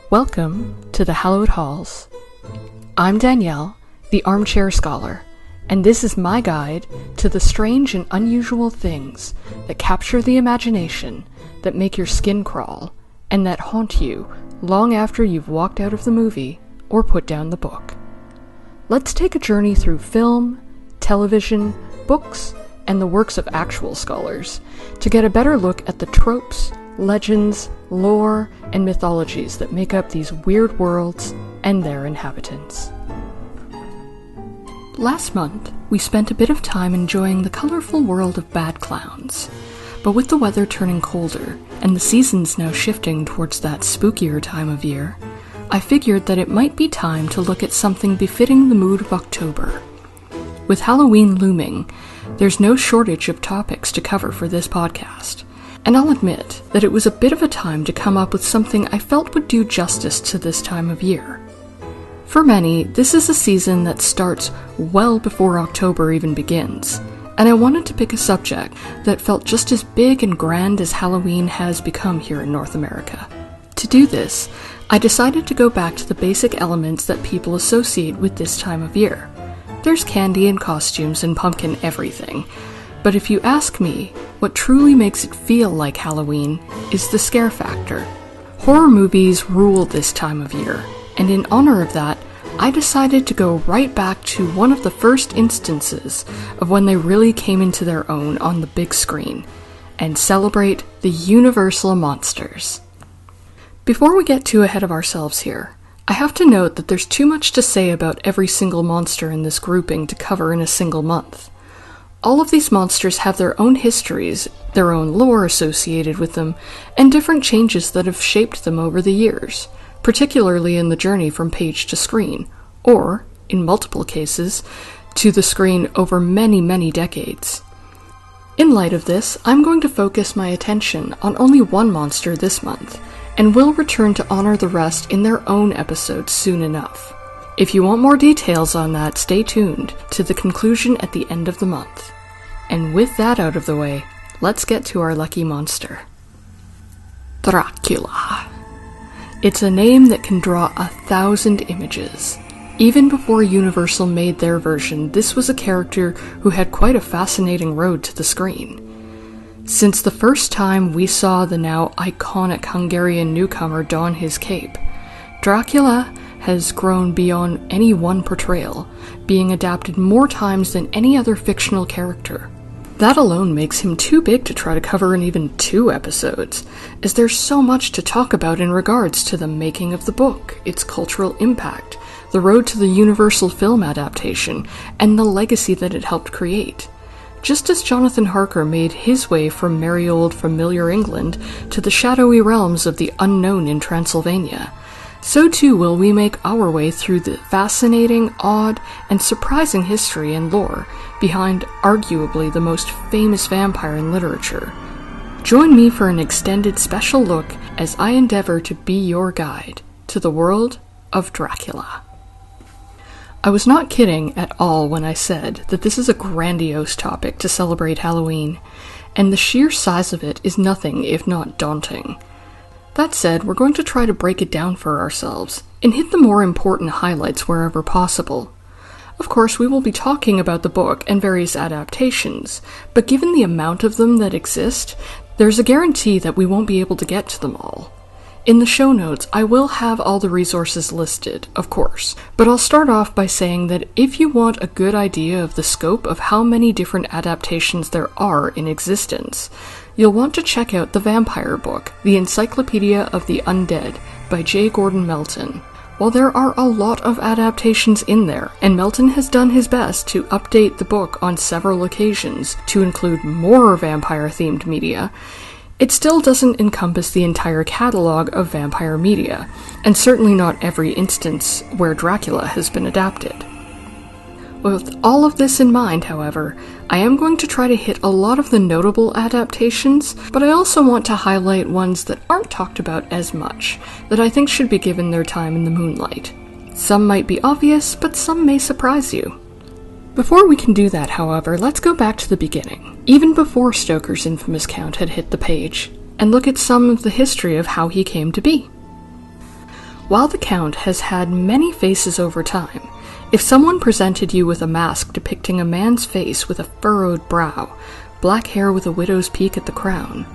Welcome to the Hallowed Halls. I'm Danielle, the Armchair Scholar, and this is my guide to the strange and unusual things that capture the imagination, that make your skin crawl, and that haunt you long after you've walked out of the movie or put down the book. Let's take a journey through film, television, books, and the works of actual scholars to get a better look at the tropes, legends, lore, and mythologies that make up these weird worlds and their inhabitants. Last month, we spent a bit of time enjoying the colorful world of bad clowns, but with the weather turning colder and the seasons now shifting towards that spookier time of year, I figured that it might be time to look at something befitting the mood of October. With Halloween looming, there's no shortage of topics to cover for this podcast. And I'll admit that it was a bit of a time to come up with something I felt would do justice to this time of year. For many, this is a season that starts well before October even begins, and I wanted to pick a subject that felt just as big and grand as Halloween has become here in North America. To do this, I decided to go back to the basic elements that people associate with this time of year. There's candy and costumes and pumpkin everything, but if you ask me, what truly makes it feel like Halloween is the scare factor. Horror movies rule this time of year, and in honor of that, I decided to go right back to one of the first instances of when they really came into their own on the big screen, and celebrate the Universal monsters. Before we get too ahead of ourselves here, I have to note that there's too much to say about every single monster in this grouping to cover in a single month. All of these monsters have their own histories, their own lore associated with them, and different changes that have shaped them over the years, particularly in the journey from page to screen, or, in multiple cases, to the screen over many, many decades. In light of this, I'm going to focus my attention on only one monster this month, and will return to honor the rest in their own episodes soon enough. If you want more details on that, stay tuned to the conclusion at the end of the month. And with that out of the way, let's get to our lucky monster. Dracula. It's a name that can draw 1,000 images. Even before Universal made their version, this was a character who had quite a fascinating road to the screen. Since the first time we saw the now iconic Hungarian newcomer don his cape, Dracula has grown beyond any one portrayal, being adapted more times than any other fictional character. That alone makes him too big to try to cover in even 2 episodes, as there's so much to talk about in regards to the making of the book, its cultural impact, the road to the Universal film adaptation, and the legacy that it helped create. Just as Jonathan Harker made his way from merry old familiar England to the shadowy realms of the unknown in Transylvania, so too will we make our way through the fascinating, odd, and surprising history and lore behind arguably the most famous vampire in literature. Join me for an extended special look as I endeavor to be your guide to the world of Dracula. I was not kidding at all when I said that this is a grandiose topic to celebrate Halloween, and the sheer size of it is nothing if not daunting. That said, we're going to try to break it down for ourselves, and hit the more important highlights wherever possible. Of course, we will be talking about the book and various adaptations, but given the amount of them that exist, there's a guarantee that we won't be able to get to them all. In the show notes, I will have all the resources listed, of course, but I'll start off by saying that if you want a good idea of the scope of how many different adaptations there are in existence, you'll want to check out the vampire book, The Encyclopedia of the Undead, by J. Gordon Melton. While there are a lot of adaptations in there, and Melton has done his best to update the book on several occasions to include more vampire-themed media, it still doesn't encompass the entire catalog of vampire media, and certainly not every instance where Dracula has been adapted. With all of this in mind, however, I am going to try to hit a lot of the notable adaptations, but I also want to highlight ones that aren't talked about as much, that I think should be given their time in the moonlight. Some might be obvious, but some may surprise you. Before we can do that, however, let's go back to the beginning, even before Stoker's infamous count had hit the page, and look at some of the history of how he came to be. While the Count has had many faces over time, if someone presented you with a mask depicting a man's face with a furrowed brow, black hair with a widow's peak at the crown,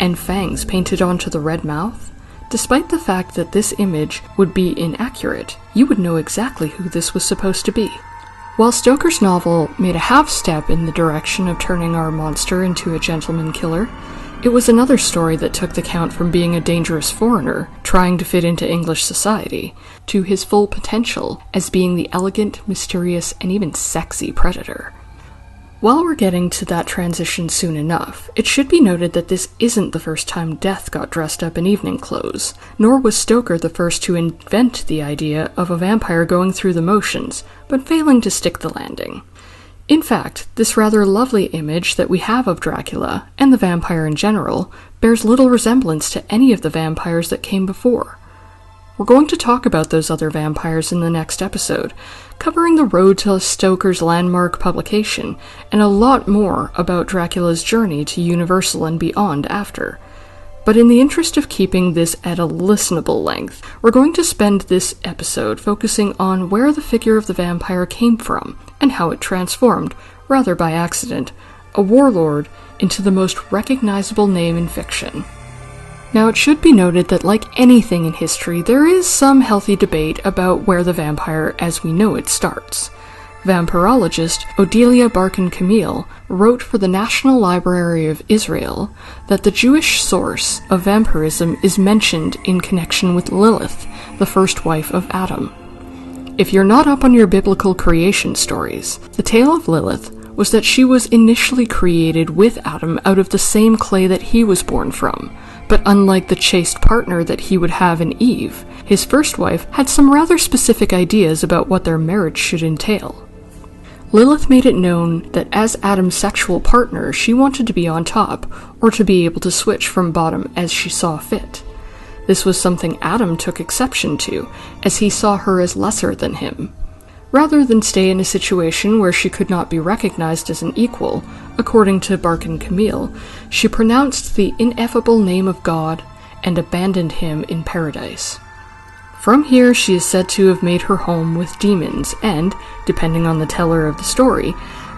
and fangs painted onto the red mouth, despite the fact that this image would be inaccurate, you would know exactly who this was supposed to be. While Stoker's novel made a half-step in the direction of turning our monster into a gentleman killer, it was another story that took the Count from being a dangerous foreigner, trying to fit into English society, to his full potential as being the elegant, mysterious, and even sexy predator. While we're getting to that transition soon enough, it should be noted that this isn't the first time Death got dressed up in evening clothes, nor was Stoker the first to invent the idea of a vampire going through the motions, but failing to stick the landing. In fact, this rather lovely image that we have of Dracula, and the vampire in general, bears little resemblance to any of the vampires that came before. We're going to talk about those other vampires in the next episode, covering the road to Stoker's landmark publication, and a lot more about Dracula's journey to Universal and beyond after. But in the interest of keeping this at a listenable length, we're going to spend this episode focusing on where the figure of the vampire came from, and how it transformed, rather by accident, a warlord into the most recognizable name in fiction. Now, it should be noted that like anything in history, there is some healthy debate about where the vampire as we know it starts. Vampirologist Odelia Barkin-Camille wrote for the National Library of Israel that the Jewish source of vampirism is mentioned in connection with Lilith, the first wife of Adam. If you're not up on your biblical creation stories, the tale of Lilith was that she was initially created with Adam out of the same clay that he was born from, but unlike the chaste partner that he would have in Eve, his first wife had some rather specific ideas about what their marriage should entail. Lilith made it known that as Adam's sexual partner, she wanted to be on top, or to be able to switch from bottom as she saw fit. This was something Adam took exception to, as he saw her as lesser than him. Rather than stay in a situation where she could not be recognized as an equal, according to Barkin-Camille, she pronounced the ineffable name of God and abandoned him in paradise. From here, she is said to have made her home with demons and, depending on the teller of the story,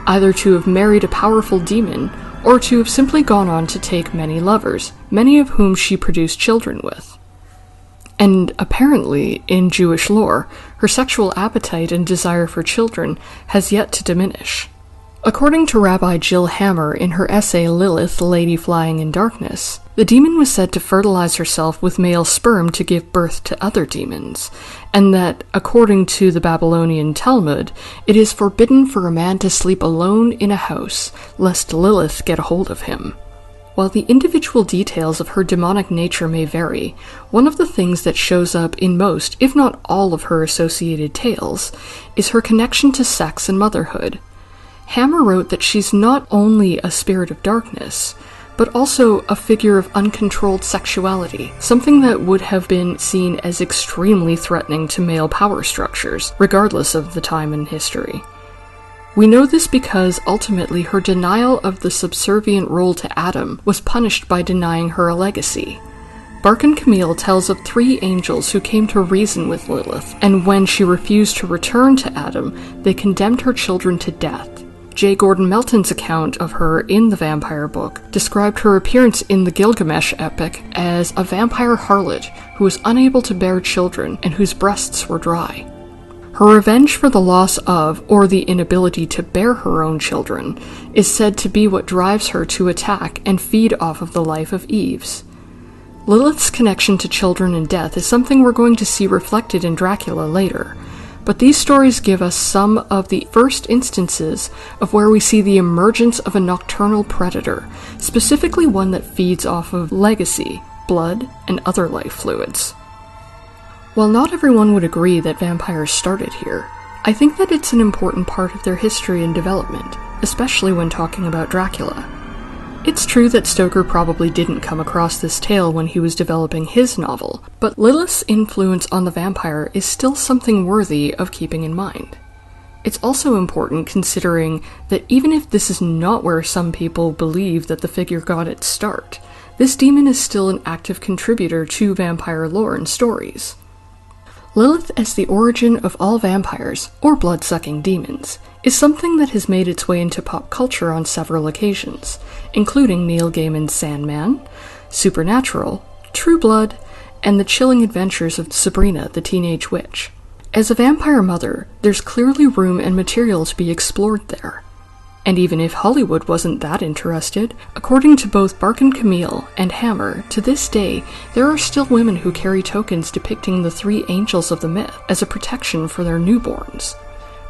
either to have married a powerful demon or to have simply gone on to take many lovers, many of whom she produced children with. And apparently, in Jewish lore, her sexual appetite and desire for children has yet to diminish. According to Rabbi Jill Hammer in her essay Lilith, the Lady Flying in Darkness, the demon was said to fertilize herself with male sperm to give birth to other demons, and that, according to the Babylonian Talmud, it is forbidden for a man to sleep alone in a house, lest Lilith get a hold of him. While the individual details of her demonic nature may vary, one of the things that shows up in most, if not all of her associated tales, is her connection to sex and motherhood. Hammer wrote that she's not only a spirit of darkness, but also a figure of uncontrolled sexuality, something that would have been seen as extremely threatening to male power structures, regardless of the time in history. We know this because ultimately her denial of the subservient role to Adam was punished by denying her a legacy. Barkin-Camille tells of 3 angels who came to reason with Lilith, and when she refused to return to Adam, they condemned her children to death. J. Gordon Melton's account of her in the Vampire book described her appearance in the Gilgamesh epic as a vampire harlot who was unable to bear children and whose breasts were dry. Her revenge for the loss of, or the inability to bear her own children, is said to be what drives her to attack and feed off of the life of Eve's. Lilith's connection to children and death is something we're going to see reflected in Dracula later, but these stories give us some of the first instances of where we see the emergence of a nocturnal predator, specifically one that feeds off of legacy, blood, and other life fluids. While not everyone would agree that vampires started here, I think that it's an important part of their history and development, especially when talking about Dracula. It's true that Stoker probably didn't come across this tale when he was developing his novel, but Lilith's influence on the vampire is still something worthy of keeping in mind. It's also important considering that even if this is not where some people believe that the figure got its start, this demon is still an active contributor to vampire lore and stories. Lilith as the origin of all vampires, or blood-sucking demons, is something that has made its way into pop culture on several occasions, including Neil Gaiman's Sandman, Supernatural, True Blood, and the chilling adventures of Sabrina the Teenage Witch. As a vampire mother, there's clearly room and material to be explored there. And even if Hollywood wasn't that interested, according to both Bark and Camille and Hammer, to this day, there are still women who carry tokens depicting the three angels of the myth as a protection for their newborns.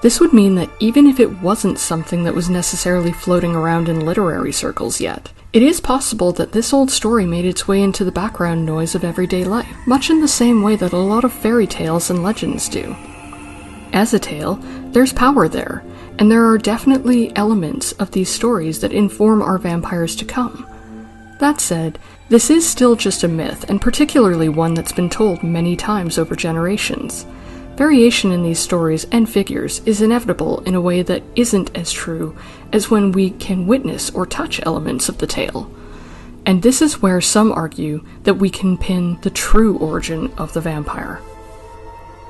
This would mean that even if it wasn't something that was necessarily floating around in literary circles yet, it is possible that this old story made its way into the background noise of everyday life, much in the same way that a lot of fairy tales and legends do. As a tale, there's power there, and there are definitely elements of these stories that inform our vampires to come. That said, this is still just a myth, and particularly one that's been told many times over generations. Variation in these stories and figures is inevitable in a way that isn't as true as when we can witness or touch elements of the tale. And this is where some argue that we can pin the true origin of the vampire.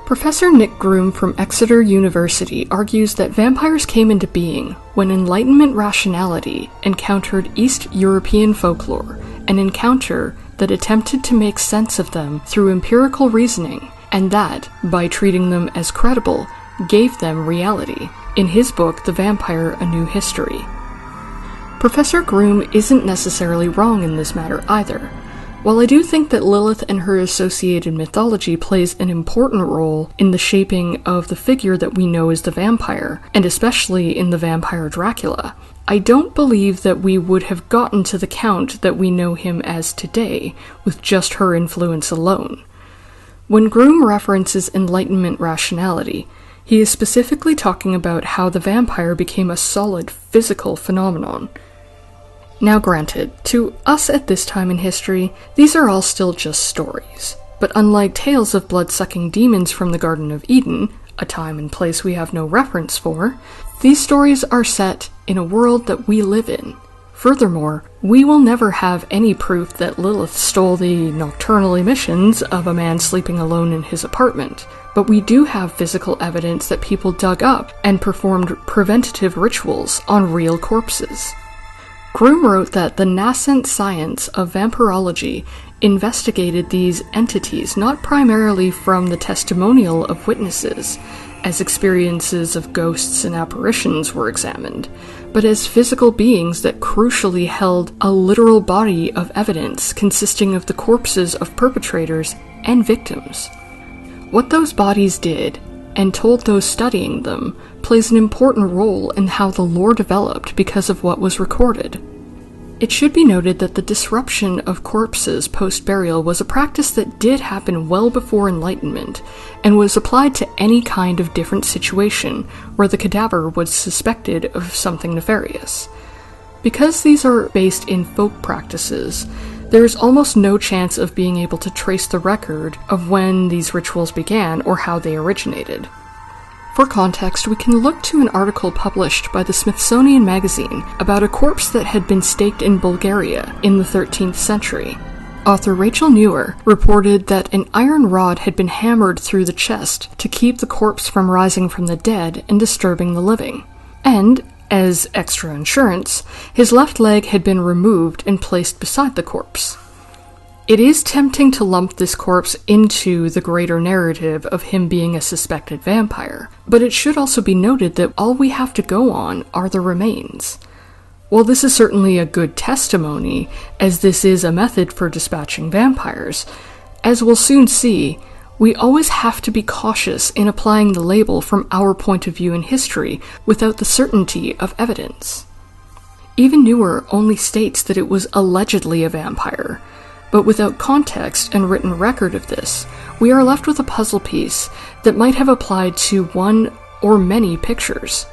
Professor Nick Groom from Exeter University argues that vampires came into being when Enlightenment rationality encountered East European folklore, an encounter that attempted to make sense of them through empirical reasoning, and that, by treating them as credible, gave them reality. In his book, The Vampire: A New History. Professor Groom isn't necessarily wrong in this matter either. While I do think that Lilith and her associated mythology plays an important role in the shaping of the figure that we know as the vampire, and especially in the vampire Dracula, I don't believe that we would have gotten to the count that we know him as today with just her influence alone. When Groom references Enlightenment rationality, he is specifically talking about how the vampire became a solid physical phenomenon. Now granted, to us at this time in history, these are all still just stories. But unlike tales of blood-sucking demons from the Garden of Eden, a time and place we have no reference for, these stories are set in a world that we live in. Furthermore, we will never have any proof that Lilith stole the nocturnal emissions of a man sleeping alone in his apartment, but we do have physical evidence that people dug up and performed preventative rituals on real corpses. Groom wrote that the nascent science of vampirology investigated these entities not primarily from the testimonial of witnesses, as experiences of ghosts and apparitions were examined, but as physical beings that crucially held a literal body of evidence consisting of the corpses of perpetrators and victims. What those bodies did, and told those studying them, plays an important role in how the lore developed because of what was recorded. It should be noted that the disruption of corpses post-burial was a practice that did happen well before Enlightenment, and was applied to any kind of different situation where the cadaver was suspected of something nefarious. Because these are based in folk practices, there is almost no chance of being able to trace the record of when these rituals began or how they originated. For context, we can look to an article published by the Smithsonian Magazine about a corpse that had been staked in Bulgaria in the 13th century. Author Rachel Newer reported that an iron rod had been hammered through the chest to keep the corpse from rising from the dead and disturbing the living. And, as extra insurance, his left leg had been removed and placed beside the corpse. It is tempting to lump this corpse into the greater narrative of him being a suspected vampire, but it should also be noted that all we have to go on are the remains. While this is certainly a good testimony, as this is a method for dispatching vampires, as we'll soon see, we always have to be cautious in applying the label from our point of view in history without the certainty of evidence. Even Newer only states that it was allegedly a vampire, but without context and written record of this, we are left with a puzzle piece that might have applied to one or many pictures.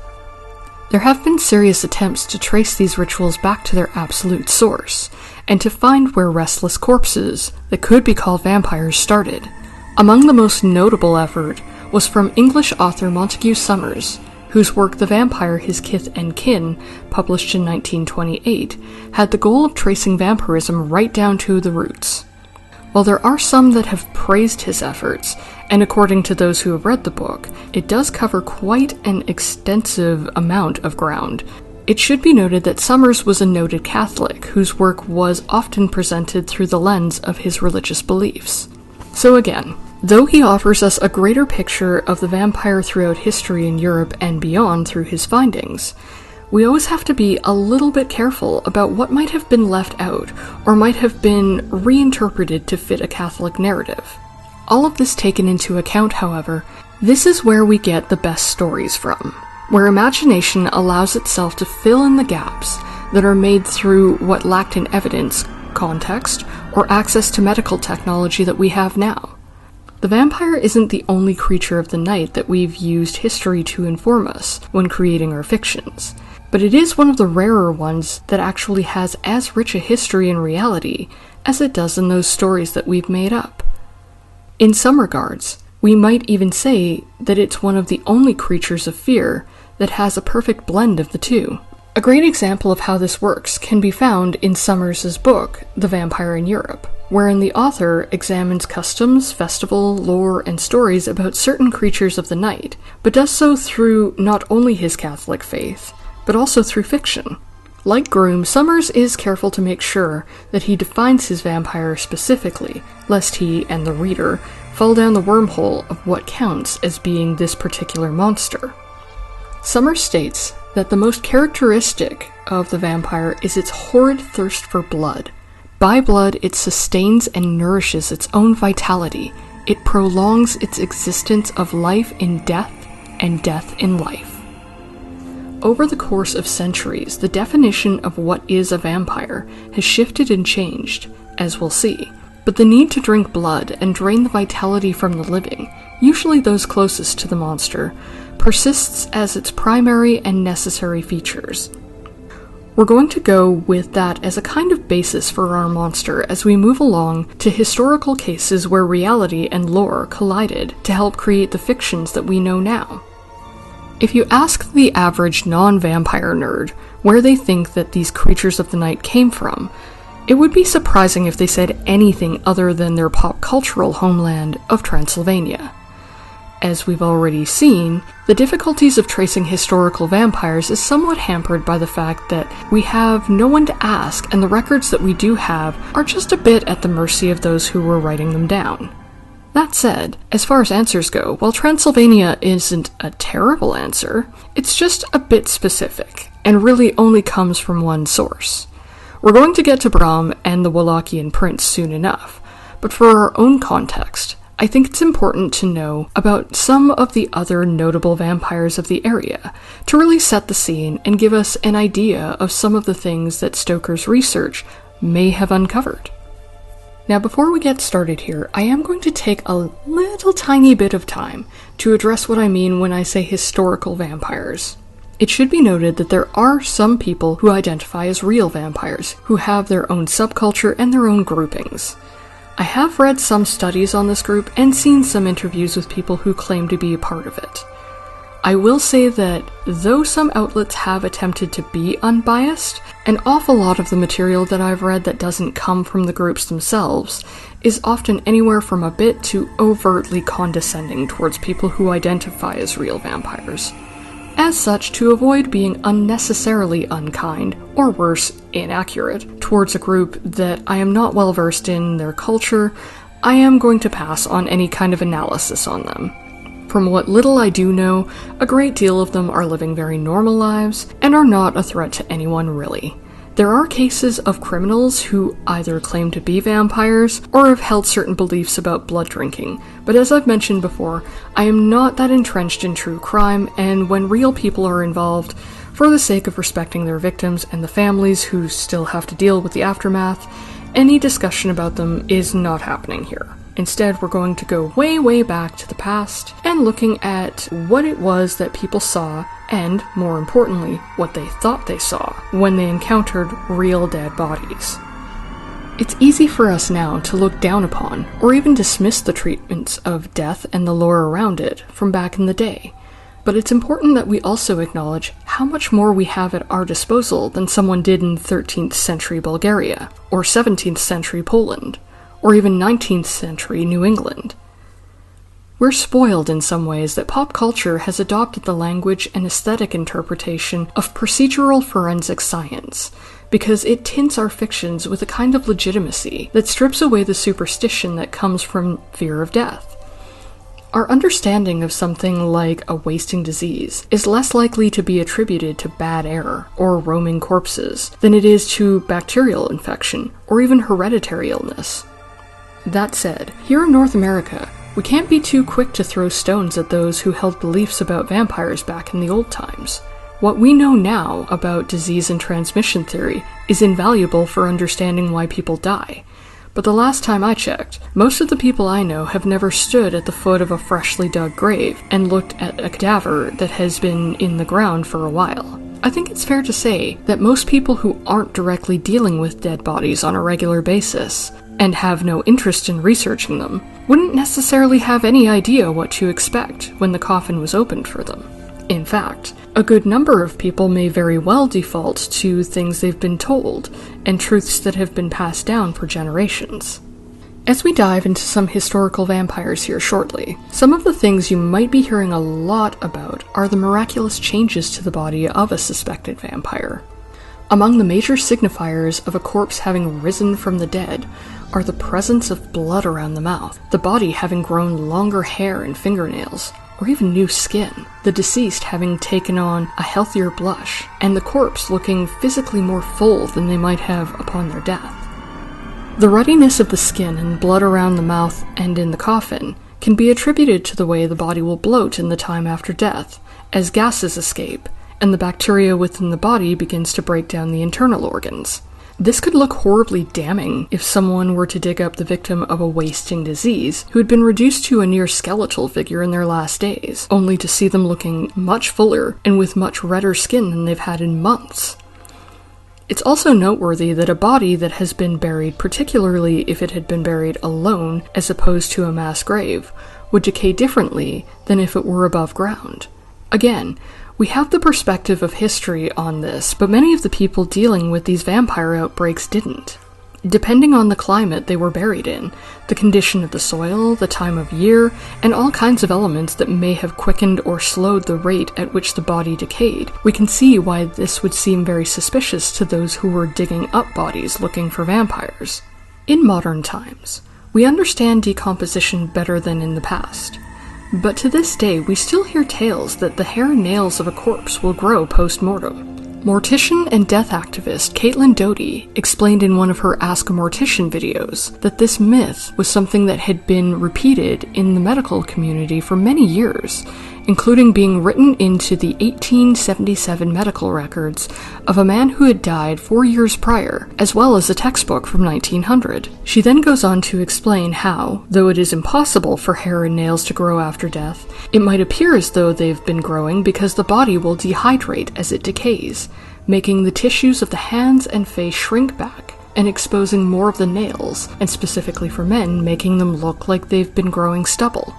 There have been serious attempts to trace these rituals back to their absolute source, and to find where restless corpses that could be called vampires started. Among the most notable effort was from English author Montague Summers, whose work The Vampire, His Kith and Kin, published in 1928, had the goal of tracing vampirism right down to the roots. While there are some that have praised his efforts, and according to those who have read the book, it does cover quite an extensive amount of ground, it should be noted that Summers was a noted Catholic whose work was often presented through the lens of his religious beliefs. So again, though he offers us a greater picture of the vampire throughout history in Europe and beyond through his findings, we always have to be a little bit careful about what might have been left out or might have been reinterpreted to fit a Catholic narrative. All of this taken into account, however, this is where we get the best stories from, where imagination allows itself to fill in the gaps that are made through what lacked in evidence, context, or access to medical technology that we have now. The vampire isn't the only creature of the night that we've used history to inform us when creating our fictions, but it is one of the rarer ones that actually has as rich a history in reality as it does in those stories that we've made up. In some regards, we might even say that it's one of the only creatures of fear that has a perfect blend of the two. A great example of how this works can be found in Summers' book, The Vampire in Europe, wherein the author examines customs, festival, lore, and stories about certain creatures of the night, but does so through not only his Catholic faith, but also through fiction. Like Groom, Summers is careful to make sure that he defines his vampire specifically, lest he and the reader fall down the wormhole of what counts as being this particular monster. Summers states that the most characteristic of the vampire is its horrid thirst for blood. By blood, it sustains and nourishes its own vitality. It prolongs its existence of life in death and death in life. Over the course of centuries, the definition of what is a vampire has shifted and changed, as we'll see. But the need to drink blood and drain the vitality from the living, usually those closest to the monster, persists as its primary and necessary features. We're going to go with that as a kind of basis for our monster as we move along to historical cases where reality and lore collided to help create the fictions that we know now. If you ask the average non-vampire nerd where they think that these creatures of the night came from, it would be surprising if they said anything other than their pop cultural homeland of Transylvania. As we've already seen, the difficulties of tracing historical vampires is somewhat hampered by the fact that we have no one to ask, and the records that we do have are just a bit at the mercy of those who were writing them down. That said, as far as answers go, while Transylvania isn't a terrible answer, it's just a bit specific, and really only comes from one source. We're going to get to Bram and the Wallachian prince soon enough, but for our own context, I think it's important to know about some of the other notable vampires of the area, to really set the scene and give us an idea of some of the things that Stoker's research may have uncovered. Now, before we get started here, I am going to take a little tiny bit of time to address what I mean when I say historical vampires. It should be noted that there are some people who identify as real vampires, who have their own subculture and their own groupings. I have read some studies on this group and seen some interviews with people who claim to be a part of it. I will say that, though some outlets have attempted to be unbiased, an awful lot of the material that I've read that doesn't come from the groups themselves is often anywhere from a bit to overtly condescending towards people who identify as real vampires. As such, to avoid being unnecessarily unkind, or worse, inaccurate, towards a group that I am not well versed in their culture, I am going to pass on any kind of analysis on them. From what little I do know, a great deal of them are living very normal lives, and are not a threat to anyone really. There are cases of criminals who either claim to be vampires, or have held certain beliefs about blood drinking, but as I've mentioned before, I am not that entrenched in true crime, and when real people are involved, for the sake of respecting their victims and the families who still have to deal with the aftermath, any discussion about them is not happening here. Instead, we're going to go way, way back to the past and looking at what it was that people saw and, more importantly, what they thought they saw when they encountered real dead bodies. It's easy for us now to look down upon or even dismiss the treatments of death and the lore around it from back in the day, but it's important that we also acknowledge how much more we have at our disposal than someone did in 13th century Bulgaria or 17th century Poland, or even 19th century New England. We're spoiled in some ways that pop culture has adopted the language and aesthetic interpretation of procedural forensic science, because it tints our fictions with a kind of legitimacy that strips away the superstition that comes from fear of death. Our understanding of something like a wasting disease is less likely to be attributed to bad air or roaming corpses than it is to bacterial infection or even hereditary illness. That said, here in North America, we can't be too quick to throw stones at those who held beliefs about vampires back in the old times. What we know now about disease and transmission theory is invaluable for understanding why people die. But the last time I checked, most of the people I know have never stood at the foot of a freshly dug grave and looked at a cadaver that has been in the ground for a while. I think it's fair to say that most people who aren't directly dealing with dead bodies on a regular basis, and have no interest in researching them, wouldn't necessarily have any idea what to expect when the coffin was opened for them. In fact, a good number of people may very well default to things they've been told, and truths that have been passed down for generations. As we dive into some historical vampires here shortly, some of the things you might be hearing a lot about are the miraculous changes to the body of a suspected vampire. Among the major signifiers of a corpse having risen from the dead are the presence of blood around the mouth, the body having grown longer hair and fingernails, or even new skin, the deceased having taken on a healthier blush, and the corpse looking physically more full than they might have upon their death. The ruddiness of the skin and blood around the mouth and in the coffin can be attributed to the way the body will bloat in the time after death, as gases escape, and the bacteria within the body begins to break down the internal organs. This could look horribly damning if someone were to dig up the victim of a wasting disease who had been reduced to a near skeletal figure in their last days, only to see them looking much fuller and with much redder skin than they've had in months. It's also noteworthy that a body that has been buried, particularly if it had been buried alone as opposed to a mass grave, would decay differently than if it were above ground. Again, we have the perspective of history on this, but many of the people dealing with these vampire outbreaks didn't. Depending on the climate they were buried in, the condition of the soil, the time of year, and all kinds of elements that may have quickened or slowed the rate at which the body decayed, we can see why this would seem very suspicious to those who were digging up bodies looking for vampires. In modern times, we understand decomposition better than in the past. But to this day, we still hear tales that the hair and nails of a corpse will grow post-mortem. Mortician and death activist Caitlin Doughty explained in one of her Ask a Mortician videos that this myth was something that had been repeated in the medical community for many years, including being written into the 1877 medical records of a man who had died 4 years prior, as well as a textbook from 1900. She then goes on to explain how, though it is impossible for hair and nails to grow after death, it might appear as though they've been growing because the body will dehydrate as it decays, making the tissues of the hands and face shrink back, and exposing more of the nails, and specifically for men, making them look like they've been growing stubble.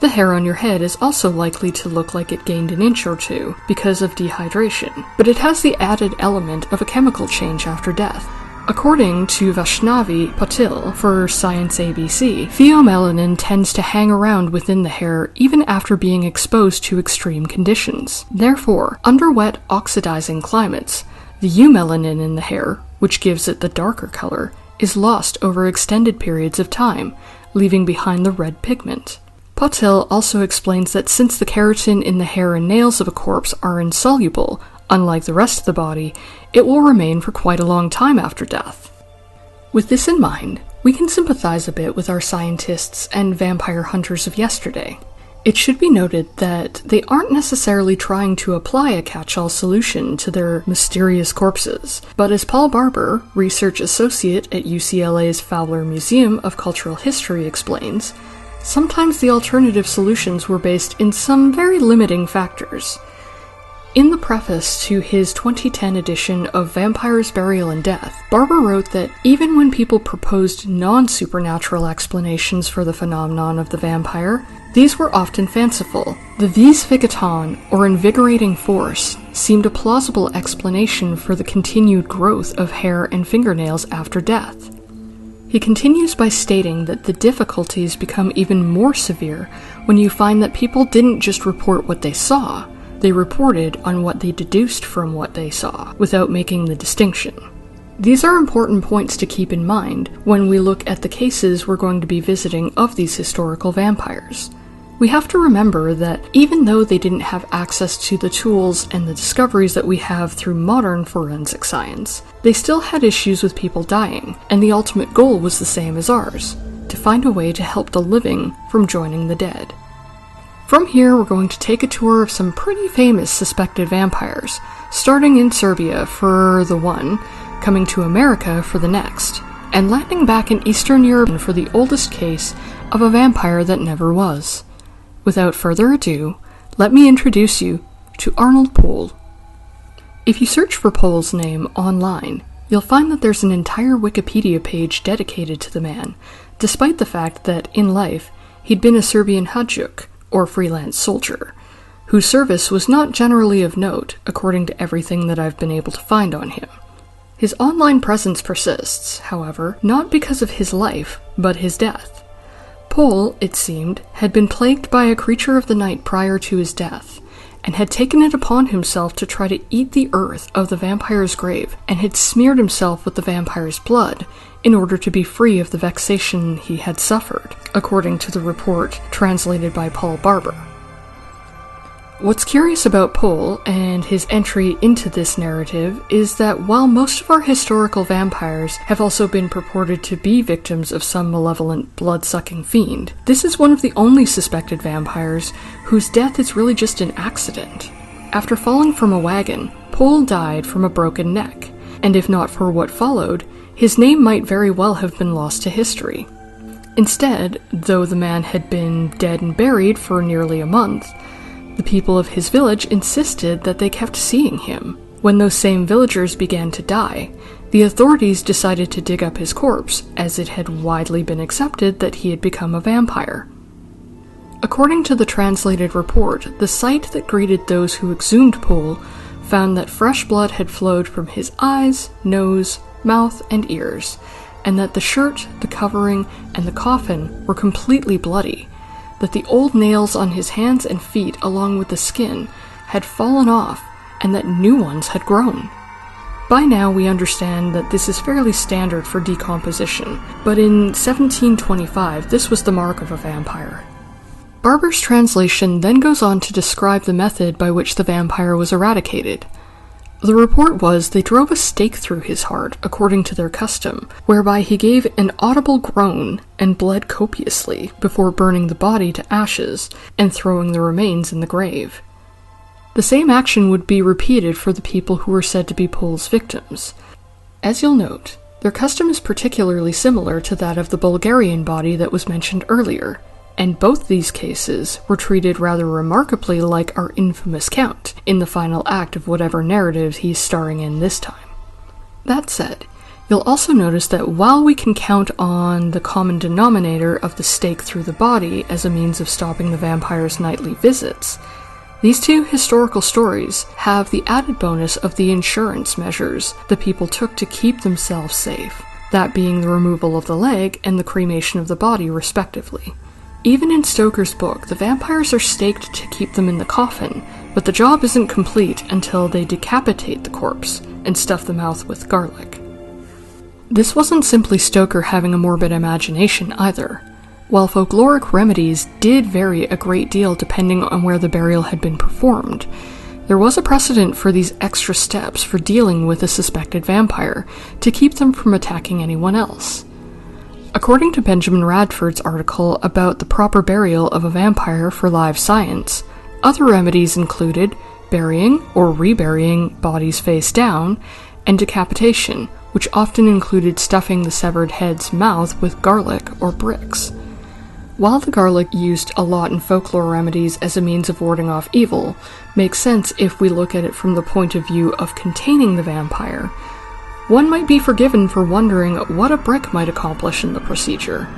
The hair on your head is also likely to look like it gained an inch or two because of dehydration, but it has the added element of a chemical change after death. According to Vaishnavi Patil for Science ABC, pheomelanin tends to hang around within the hair even after being exposed to extreme conditions. Therefore, under wet, oxidizing climates, the eumelanin in the hair, which gives it the darker color, is lost over extended periods of time, leaving behind the red pigment. Patil also explains that since the keratin in the hair and nails of a corpse are insoluble, unlike the rest of the body, it will remain for quite a long time after death. With this in mind, we can sympathize a bit with our scientists and vampire hunters of yesterday. It should be noted that they aren't necessarily trying to apply a catch-all solution to their mysterious corpses, but as Paul Barber, research associate at UCLA's Fowler Museum of Cultural History, explains, sometimes the alternative solutions were based in some very limiting factors. In the preface to his 2010 edition of Vampires, Burial, and Death, Barber wrote that even when people proposed non-supernatural explanations for the phenomenon of the vampire, these were often fanciful. The vis vigaton, or invigorating force, seemed a plausible explanation for the continued growth of hair and fingernails after death. He continues by stating that the difficulties become even more severe when you find that people didn't just report what they saw, they reported on what they deduced from what they saw, without making the distinction. These are important points to keep in mind when we look at the cases we're going to be visiting of these historical vampires. We have to remember that even though they didn't have access to the tools and the discoveries that we have through modern forensic science, they still had issues with people dying, and the ultimate goal was the same as ours, to find a way to help the living from joining the dead. From here, we're going to take a tour of some pretty famous suspected vampires, starting in Serbia for the one, coming to America for the next, and landing back in Eastern Europe for the oldest case of a vampire that never was. Without further ado, let me introduce you to Arnold Pol. If you search for Pol's name online, you'll find that there's an entire Wikipedia page dedicated to the man, despite the fact that, in life, he'd been a Serbian Hajduk, or freelance soldier, whose service was not generally of note, according to everything that I've been able to find on him. His online presence persists, however, not because of his life, but his death. Pol, it seemed, had been plagued by a creature of the night prior to his death, and had taken it upon himself to try to eat the earth of the vampire's grave, and had smeared himself with the vampire's blood in order to be free of the vexation he had suffered, according to the report translated by Paul Barber. What's curious about Pol and his entry into this narrative is that while most of our historical vampires have also been purported to be victims of some malevolent blood-sucking fiend, this is one of the only suspected vampires whose death is really just an accident. After falling from a wagon, Pol died from a broken neck, and if not for what followed, his name might very well have been lost to history. Instead, though the man had been dead and buried for nearly a month, the people of his village insisted that they kept seeing him. When those same villagers began to die, the authorities decided to dig up his corpse, as it had widely been accepted that he had become a vampire. According to the translated report, the sight that greeted those who exhumed Pol found that fresh blood had flowed from his eyes, nose, mouth, and ears, and that the shirt, the covering, and the coffin were completely bloody, that the old nails on his hands and feet along with the skin had fallen off, and that new ones had grown. By now we understand that this is fairly standard for decomposition, but in 1725 this was the mark of a vampire. Barber's translation then goes on to describe the method by which the vampire was eradicated. The report was they drove a stake through his heart, according to their custom, whereby he gave an audible groan and bled copiously before burning the body to ashes and throwing the remains in the grave. The same action would be repeated for the people who were said to be Pol's victims. As you'll note, their custom is particularly similar to that of the Bulgarian body that was mentioned earlier, and both these cases were treated rather remarkably like our infamous Count in the final act of whatever narrative he's starring in this time. That said, you'll also notice that while we can count on the common denominator of the stake through the body as a means of stopping the vampire's nightly visits, these two historical stories have the added bonus of the insurance measures the people took to keep themselves safe, that being the removal of the leg and the cremation of the body respectively. Even in Stoker's book, the vampires are staked to keep them in the coffin, but the job isn't complete until they decapitate the corpse and stuff the mouth with garlic. This wasn't simply Stoker having a morbid imagination either. While folkloric remedies did vary a great deal depending on where the burial had been performed, there was a precedent for these extra steps for dealing with a suspected vampire to keep them from attacking anyone else. According to Benjamin Radford's article about the proper burial of a vampire for Live Science, other remedies included burying or reburying bodies face down, and decapitation, which often included stuffing the severed head's mouth with garlic or bricks. While the garlic used a lot in folklore remedies as a means of warding off evil makes sense if we look at it from the point of view of containing the vampire, one might be forgiven for wondering what a brick might accomplish in the procedure.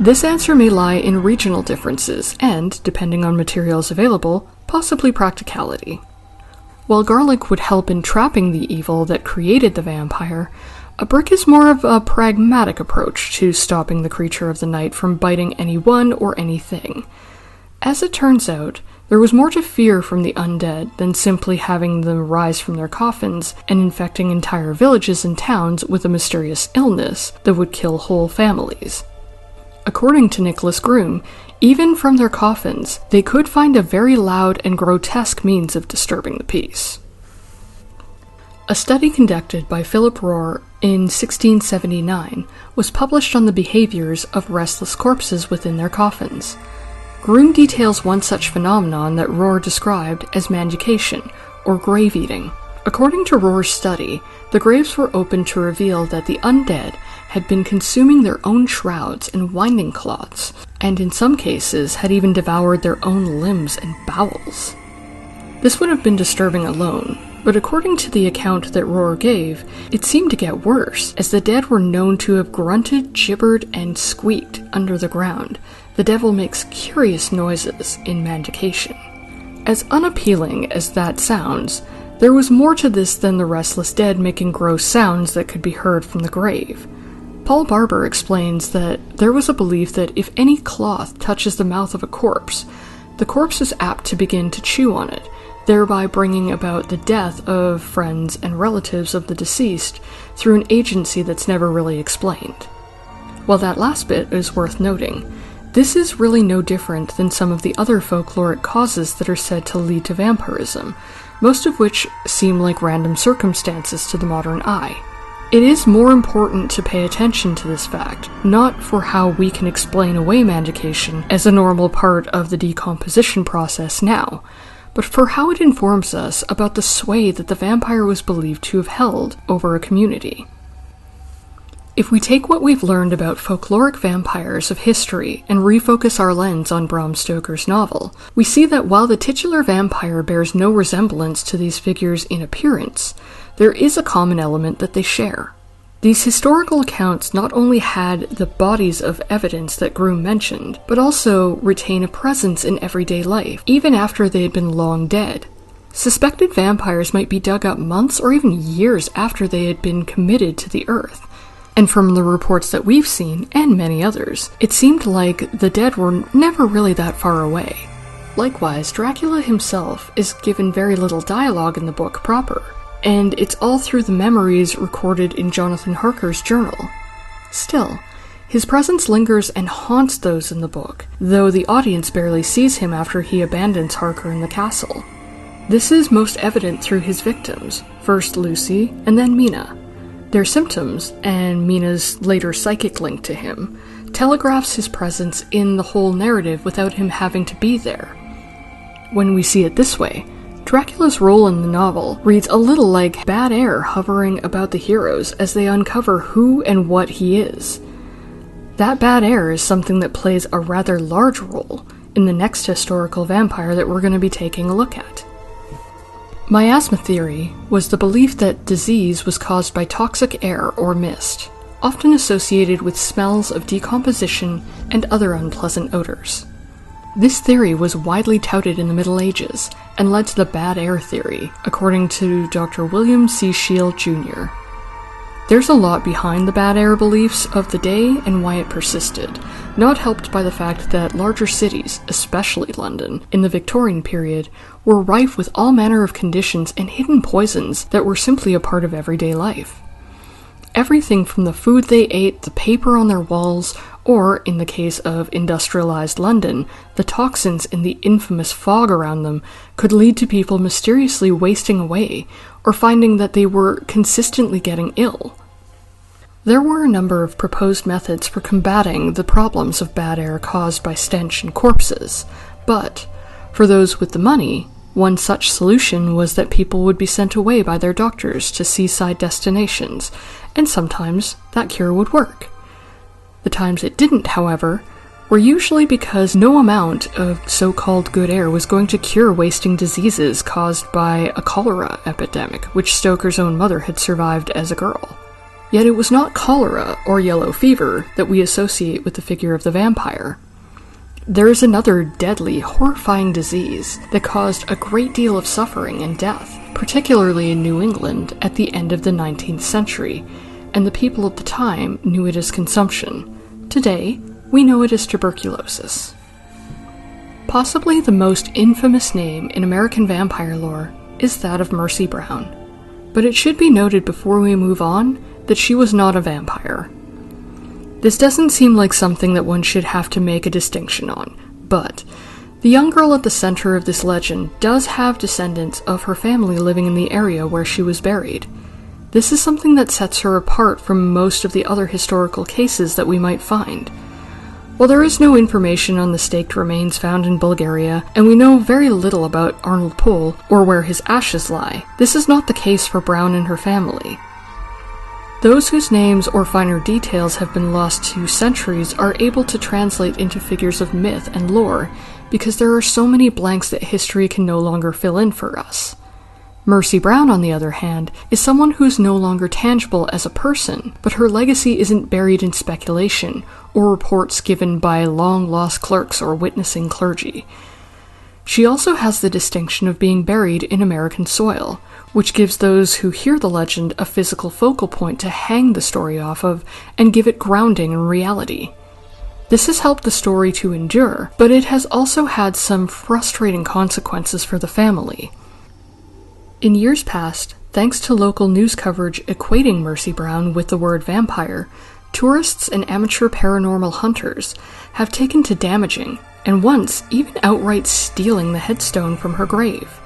This answer may lie in regional differences and, depending on materials available, possibly practicality. While garlic would help in trapping the evil that created the vampire, A brick is more of a pragmatic approach to stopping the creature of the night from biting anyone or anything. As it turns out, there was more to fear from the undead than simply having them rise from their coffins and infecting entire villages and towns with a mysterious illness that would kill whole families. According to Nicholas Groom, even from their coffins, they could find a very loud and grotesque means of disturbing the peace. A study conducted by Philip Rohr in 1679 was published on the behaviors of restless corpses within their coffins. Groom details one such phenomenon that Rohr described as manducation, or grave eating. According to Rohr's study, the graves were opened to reveal that the undead had been consuming their own shrouds and winding cloths, and in some cases had even devoured their own limbs and bowels. This would have been disturbing alone, but according to the account that Rohr gave, it seemed to get worse, as the dead were known to have grunted, gibbered, and squeaked under the ground. The devil makes curious noises in manducation. As unappealing as that sounds, there was more to this than the restless dead making gross sounds that could be heard from the grave. Paul Barber explains that there was a belief that if any cloth touches the mouth of a corpse, the corpse is apt to begin to chew on it, thereby bringing about the death of friends and relatives of the deceased through an agency that's never really explained. While that last bit is worth noting, this is really no different than some of the other folkloric causes that are said to lead to vampirism, most of which seem like random circumstances to the modern eye. It is more important to pay attention to this fact, not for how we can explain away manducation as a normal part of the decomposition process now, but for how it informs us about the sway that the vampire was believed to have held over a community. If we take what we've learned about folkloric vampires of history and refocus our lens on Bram Stoker's novel, we see that while the titular vampire bears no resemblance to these figures in appearance, there is a common element that they share. These historical accounts not only had the bodies of evidence that Groom mentioned, but also retain a presence in everyday life, even after they had been long dead. Suspected vampires might be dug up months or even years after they had been committed to the earth. And from the reports that we've seen, and many others, it seemed like the dead were never really that far away. Likewise, Dracula himself is given very little dialogue in the book proper, and it's all through the memories recorded in Jonathan Harker's journal. Still, his presence lingers and haunts those in the book, though the audience barely sees him after he abandons Harker in the castle. This is most evident through his victims, first Lucy and then Mina. Their symptoms, and Mina's later psychic link to him, telegraphs his presence in the whole narrative without him having to be there. When we see it this way, Dracula's role in the novel reads a little like bad air hovering about the heroes as they uncover who and what he is. That bad air is something that plays a rather large role in the next historical vampire that we're going to be taking a look at. Miasma theory was the belief that disease was caused by toxic air or mist, often associated with smells of decomposition and other unpleasant odors. This theory was widely touted in the Middle Ages and led to the bad air theory, according to Dr. William C. Shield Jr. There's a lot behind the bad air beliefs of the day and why it persisted, not helped by the fact that larger cities, especially London, in the Victorian period, were rife with all manner of conditions and hidden poisons that were simply a part of everyday life. Everything from the food they ate, the paper on their walls, or, in the case of industrialized London, the toxins in the infamous fog around them could lead to people mysteriously wasting away, or finding that they were consistently getting ill. There were a number of proposed methods for combating the problems of bad air caused by stench and corpses, but, for those with the money, one such solution was that people would be sent away by their doctors to seaside destinations, and sometimes that cure would work. The times it didn't, however, were usually because no amount of so-called good air was going to cure wasting diseases caused by a cholera epidemic, which Stoker's own mother had survived as a girl. Yet it was not cholera or yellow fever that we associate with the figure of the vampire. There is another deadly, horrifying disease that caused a great deal of suffering and death, particularly in New England at the end of the 19th century, and the people at the time knew it as consumption. Today, we know it as tuberculosis. Possibly the most infamous name in American vampire lore is that of Mercy Brown. But it should be noted before we move on that she was not a vampire. This doesn't seem like something that one should have to make a distinction on, but the young girl at the center of this legend does have descendants of her family living in the area where she was buried. This is something that sets her apart from most of the other historical cases that we might find. While there is no information on the staked remains found in Bulgaria, and we know very little about Arnold Pol or where his ashes lie, this is not the case for Brown and her family. Those whose names or finer details have been lost to centuries are able to translate into figures of myth and lore, because there are so many blanks that history can no longer fill in for us. Mercy Brown, on the other hand, is someone who is no longer tangible as a person, but her legacy isn't buried in speculation or reports given by long-lost clerks or witnessing clergy. She also has the distinction of being buried in American soil, which gives those who hear the legend a physical focal point to hang the story off of and give it grounding in reality. This has helped the story to endure, but it has also had some frustrating consequences for the family. In years past, thanks to local news coverage equating Mercy Brown with the word vampire, tourists and amateur paranormal hunters have taken to damaging, and once even outright stealing the headstone from her grave.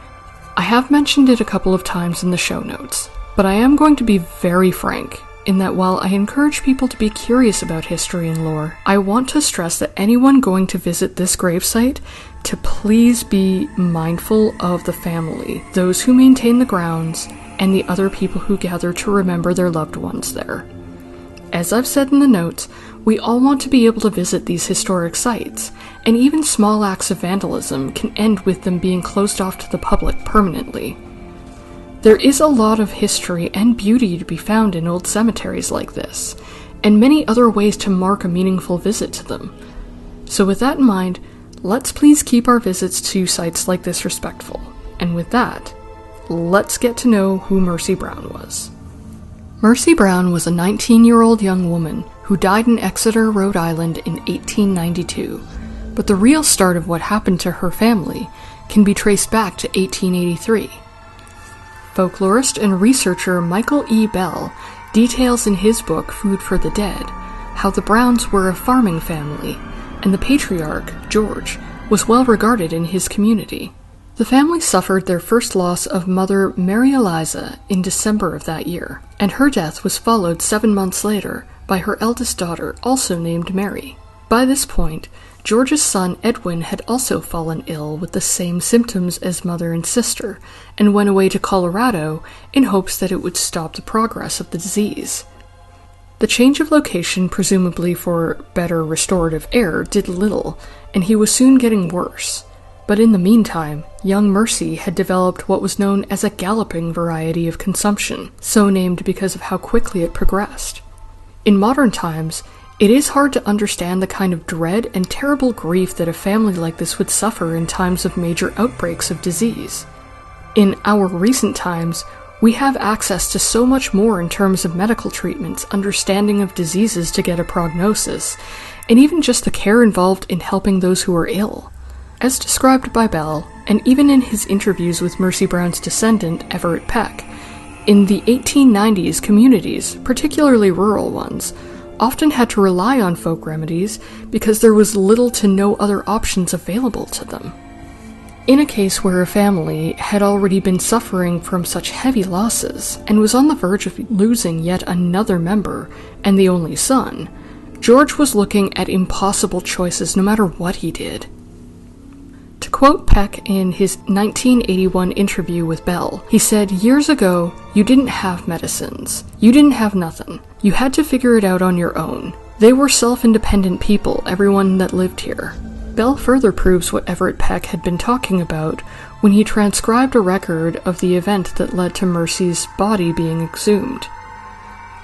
I have mentioned it a couple of times in the show notes, but I am going to be very frank in that while I encourage people to be curious about history and lore, I want to stress that anyone going to visit this gravesite to please be mindful of the family, those who maintain the grounds, and the other people who gather to remember their loved ones there. As I've said in the notes, we all want to be able to visit these historic sites, and even small acts of vandalism can end with them being closed off to the public permanently. There is a lot of history and beauty to be found in old cemeteries like this, and many other ways to mark a meaningful visit to them. So with that in mind, let's please keep our visits to sites like this respectful. And with that, let's get to know who Mercy Brown was. Mercy Brown was a 19-year-old young woman who died in Exeter, Rhode Island in 1892, but the real start of what happened to her family can be traced back to 1883. Folklorist and researcher Michael E. Bell details in his book Food for the Dead how the Browns were a farming family, and the patriarch, George, was well regarded in his community. The family suffered their first loss of mother Mary Eliza in December of that year, and her death was followed 7 months later by her eldest daughter, also named Mary. By this point, George's son Edwin had also fallen ill with the same symptoms as mother and sister, and went away to Colorado in hopes that it would stop the progress of the disease. The change of location, presumably for better restorative air, did little, and he was soon getting worse. But in the meantime, young Mercy had developed what was known as a galloping variety of consumption, so named because of how quickly it progressed. In modern times, it is hard to understand the kind of dread and terrible grief that a family like this would suffer in times of major outbreaks of disease. In our recent times, we have access to so much more in terms of medical treatments, understanding of diseases to get a prognosis, and even just the care involved in helping those who are ill. As described by Bell, and even in his interviews with Mercy Brown's descendant, Everett Peck, in the 1890s, communities, particularly rural ones, often had to rely on folk remedies because there was little to no other options available to them. In a case where a family had already been suffering from such heavy losses and was on the verge of losing yet another member, and the only son, George was looking at impossible choices no matter what he did. To quote Peck in his 1981 interview with Bell, he said, "Years ago, you didn't have medicines. You didn't have nothing. You had to figure it out on your own. They were self-independent people, everyone that lived here." Bell further proves what Everett Peck had been talking about when he transcribed a record of the event that led to Mercy's body being exhumed.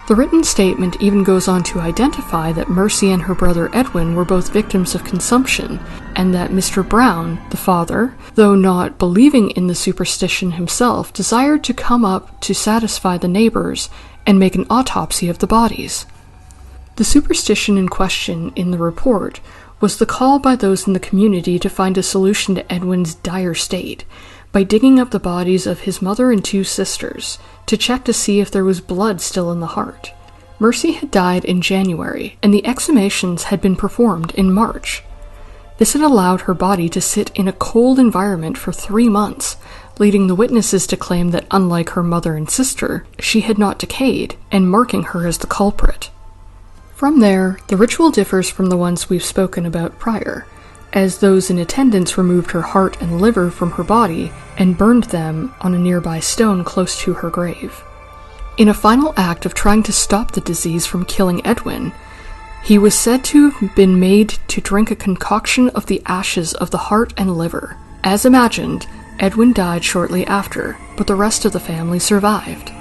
The written statement even goes on to identify that Mercy and her brother Edwin were both victims of consumption, and that Mr. Brown, the father, though not believing in the superstition himself, desired to come up to satisfy the neighbors and make an autopsy of the bodies. The superstition in question in the report was the call by those in the community to find a solution to Edwin's dire state by digging up the bodies of his mother and 2 sisters to check to see if there was blood still in the heart. Mercy had died in January, and the exhumations had been performed in March. This had allowed her body to sit in a cold environment for 3 months, leading the witnesses to claim that unlike her mother and sister, she had not decayed, and marking her as the culprit. From there, the ritual differs from the ones we've spoken about prior, as those in attendance removed her heart and liver from her body and burned them on a nearby stone close to her grave. In a final act of trying to stop the disease from killing Edwin, he was said to have been made to drink a concoction of the ashes of the heart and liver. As imagined, Edwin died shortly after, but the rest of the family survived.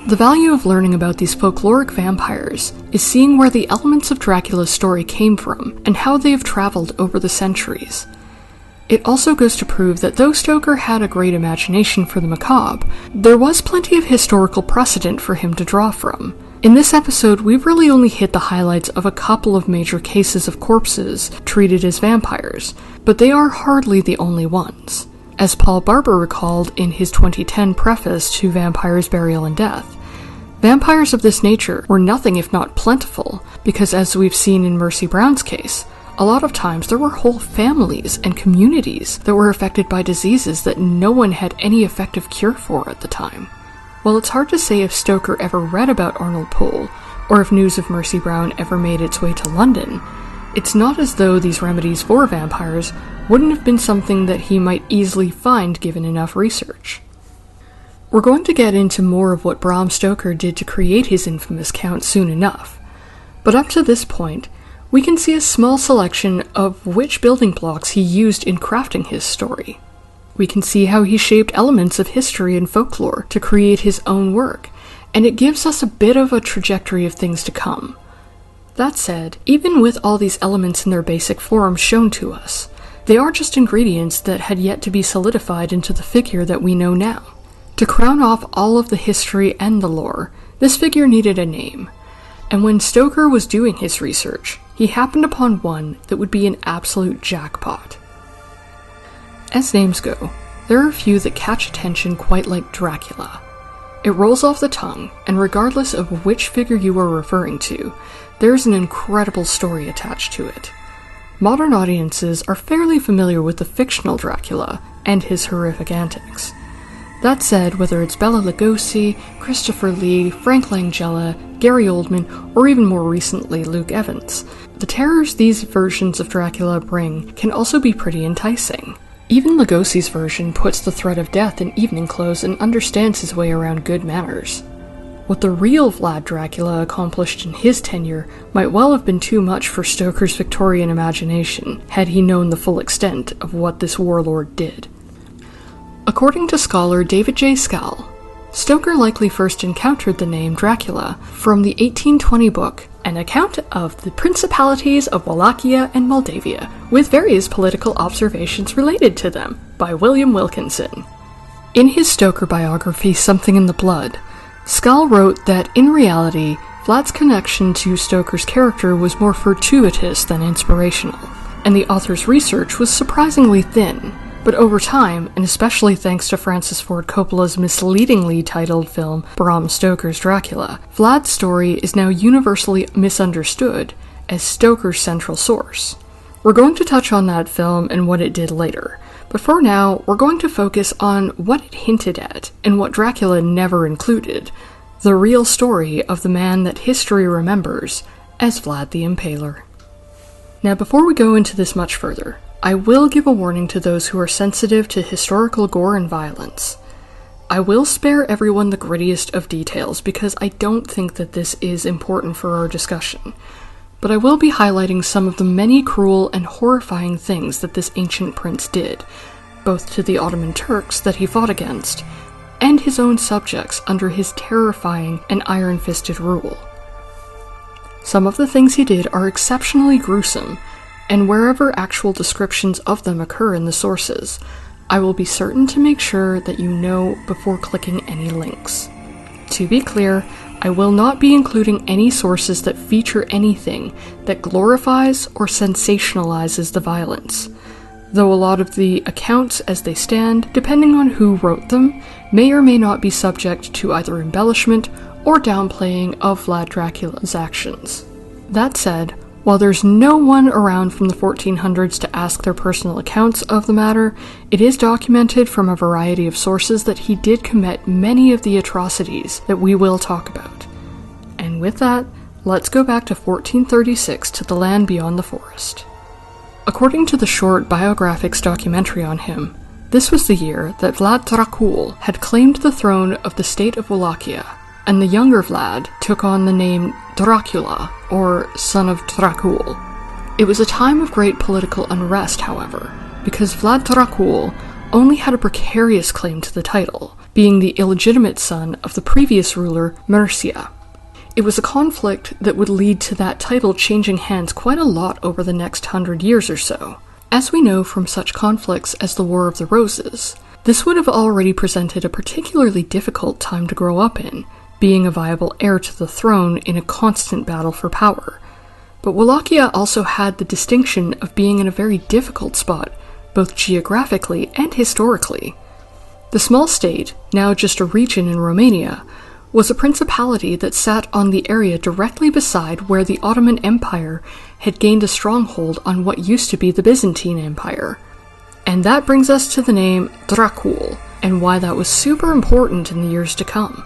The value of learning about these folkloric vampires is seeing where the elements of Dracula's story came from and how they have traveled over the centuries. It also goes to prove that though Stoker had a great imagination for the macabre, there was plenty of historical precedent for him to draw from. In this episode, we've really only hit the highlights of a couple of major cases of corpses treated as vampires, but they are hardly the only ones. As Paul Barber recalled in his 2010 preface to Vampires, Burial, and Death, vampires of this nature were nothing if not plentiful, because as we've seen in Mercy Brown's case, a lot of times there were whole families and communities that were affected by diseases that no one had any effective cure for at the time. While it's hard to say if Stoker ever read about Arnold Pole, or if news of Mercy Brown ever made its way to London, it's not as though these remedies for vampires wouldn't have been something that he might easily find given enough research. We're going to get into more of what Bram Stoker did to create his infamous count soon enough, but up to this point, we can see a small selection of which building blocks he used in crafting his story. We can see how he shaped elements of history and folklore to create his own work, and it gives us a bit of a trajectory of things to come. That said, even with all these elements in their basic form shown to us, they are just ingredients that had yet to be solidified into the figure that we know now. To crown off all of the history and the lore, this figure needed a name, and when Stoker was doing his research, he happened upon one that would be an absolute jackpot. As names go, there are a few that catch attention quite like Dracula. It rolls off the tongue, and regardless of which figure you are referring to, there's an incredible story attached to it. Modern audiences are fairly familiar with the fictional Dracula and his horrific antics. That said, whether it's Bela Lugosi, Christopher Lee, Frank Langella, Gary Oldman, or even more recently Luke Evans, the terrors these versions of Dracula bring can also be pretty enticing. Even Lugosi's version puts the threat of death in evening clothes and understands his way around good manners. What the real Vlad Dracula accomplished in his tenure might well have been too much for Stoker's Victorian imagination, had he known the full extent of what this warlord did. According to scholar David J. Scal, Stoker likely first encountered the name Dracula from the 1820 book, An Account of the Principalities of Wallachia and Moldavia, with various political observations related to them, by William Wilkinson. In his Stoker biography, Something in the Blood, Scal wrote that in reality, Vlad's connection to Stoker's character was more fortuitous than inspirational, and the author's research was surprisingly thin. But over time, and especially thanks to Francis Ford Coppola's misleadingly titled film Bram Stoker's Dracula, Vlad's story is now universally misunderstood as Stoker's central source. We're going to touch on that film and what it did later, but for now, we're going to focus on what it hinted at and what Dracula never included, the real story of the man that history remembers as Vlad the Impaler. Now before we go into this much further, I will give a warning to those who are sensitive to historical gore and violence. I will spare everyone the grittiest of details because I don't think that this is important for our discussion, but I will be highlighting some of the many cruel and horrifying things that this ancient prince did, both to the Ottoman Turks that he fought against, and his own subjects under his terrifying and iron-fisted rule. Some of the things he did are exceptionally gruesome, and wherever actual descriptions of them occur in the sources, I will be certain to make sure that you know before clicking any links. To be clear, I will not be including any sources that feature anything that glorifies or sensationalizes the violence, though a lot of the accounts as they stand, depending on who wrote them, may or may not be subject to either embellishment or downplaying of Vlad Dracula's actions. That said, while there's no one around from the 1400s to ask their personal accounts of the matter, it is documented from a variety of sources that he did commit many of the atrocities that we will talk about. And with that, let's go back to 1436 to the land beyond the forest. According to the short Biographics documentary on him, this was the year that Vlad Dracul had claimed the throne of the state of Wallachia, and the younger Vlad took on the name Dracula, or son of Dracul. It was a time of great political unrest, however, because Vlad Dracul only had a precarious claim to the title, being the illegitimate son of the previous ruler, Mercia. It was a conflict that would lead to that title changing hands quite a lot over the next 100 years or so. As we know from such conflicts as the War of the Roses, this would have already presented a particularly difficult time to grow up in, being a viable heir to the throne in a constant battle for power. But Wallachia also had the distinction of being in a very difficult spot, both geographically and historically. The small state, now just a region in Romania, was a principality that sat on the area directly beside where the Ottoman Empire had gained a stronghold on what used to be the Byzantine Empire. And that brings us to the name Dracul, and why that was super important in the years to come.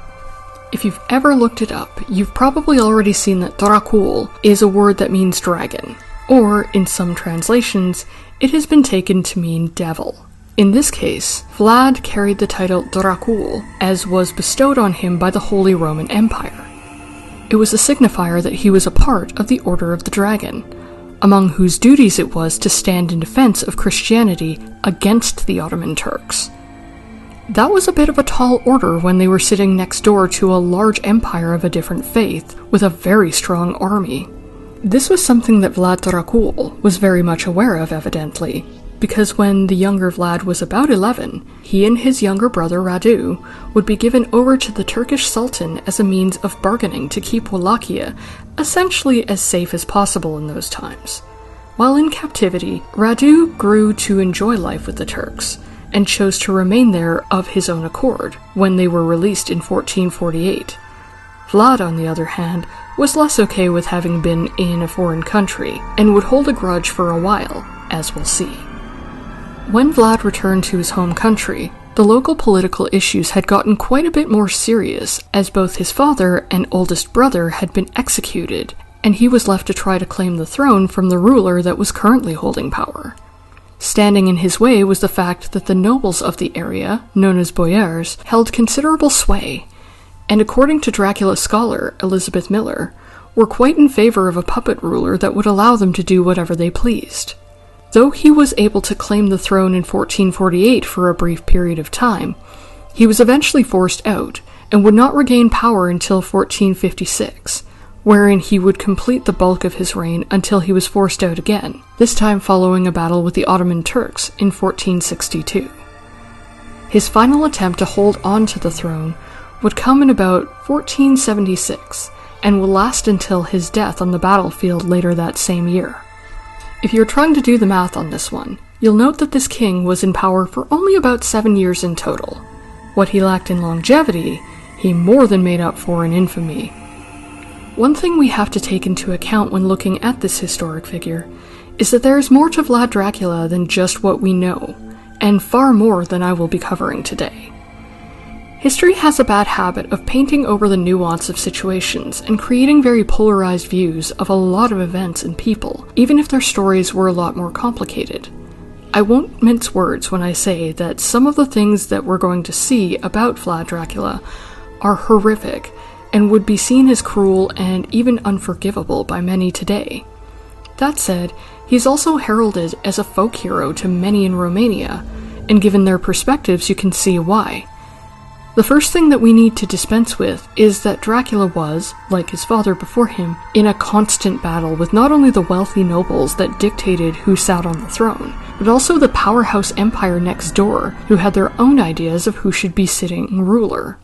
If you've ever looked it up, you've probably already seen that Dracul is a word that means dragon, or, in some translations, it has been taken to mean devil. In this case, Vlad carried the title Dracul, as was bestowed on him by the Holy Roman Empire. It was a signifier that he was a part of the Order of the Dragon, among whose duties it was to stand in defense of Christianity against the Ottoman Turks. That was a bit of a tall order when they were sitting next door to a large empire of a different faith, with a very strong army. This was something that Vlad Dracul was very much aware of, evidently, because when the younger Vlad was about 11, he and his younger brother Radu would be given over to the Turkish Sultan as a means of bargaining to keep Wallachia essentially as safe as possible in those times. While in captivity, Radu grew to enjoy life with the Turks, and chose to remain there of his own accord when they were released in 1448. Vlad, on the other hand, was less okay with having been in a foreign country, and would hold a grudge for a while, as we'll see. When Vlad returned to his home country, the local political issues had gotten quite a bit more serious, as both his father and oldest brother had been executed, and he was left to try to claim the throne from the ruler that was currently holding power. Standing in his way was the fact that the nobles of the area, known as boyars, held considerable sway, and according to Dracula scholar Elizabeth Miller, were quite in favor of a puppet ruler that would allow them to do whatever they pleased. Though he was able to claim the throne in 1448 for a brief period of time, he was eventually forced out, and would not regain power until 1456, wherein he would complete the bulk of his reign until he was forced out again, this time following a battle with the Ottoman Turks in 1462. His final attempt to hold on to the throne would come in about 1476, and will last until his death on the battlefield later that same year. If you're trying to do the math on this one, you'll note that this king was in power for only about 7 years in total. What he lacked in longevity, he more than made up for in infamy. One thing we have to take into account when looking at this historic figure is that there is more to Vlad Dracula than just what we know, and far more than I will be covering today. History has a bad habit of painting over the nuance of situations and creating very polarized views of a lot of events and people, even if their stories were a lot more complicated. I won't mince words when I say that some of the things that we're going to see about Vlad Dracula are horrific, and would be seen as cruel and even unforgivable by many today. That said, he's also heralded as a folk hero to many in Romania, and given their perspectives you can see why. The first thing that we need to dispense with is that Dracula was, like his father before him, in a constant battle with not only the wealthy nobles that dictated who sat on the throne, but also the powerhouse empire next door, who had their own ideas of who should be sitting ruler.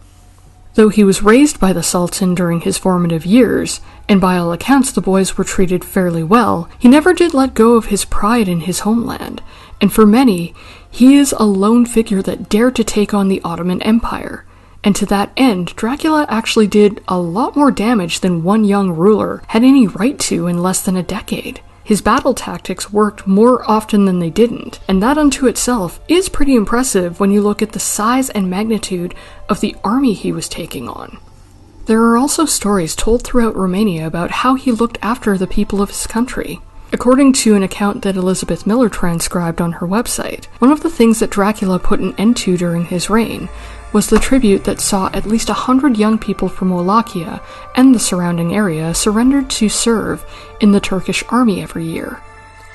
Though he was raised by the Sultan during his formative years, and by all accounts the boys were treated fairly well, he never did let go of his pride in his homeland, and for many, he is a lone figure that dared to take on the Ottoman Empire. And to that end, Dracula actually did a lot more damage than one young ruler had any right to in less than a decade. His battle tactics worked more often than they didn't, and that unto itself is pretty impressive when you look at the size and magnitude of the army he was taking on. There are also stories told throughout Romania about how he looked after the people of his country. According to an account that Elizabeth Miller transcribed on her website, one of the things that Dracula put an end to during his reign was the tribute that saw at least 100 young people from Wallachia and the surrounding area surrendered to serve in the Turkish army every year.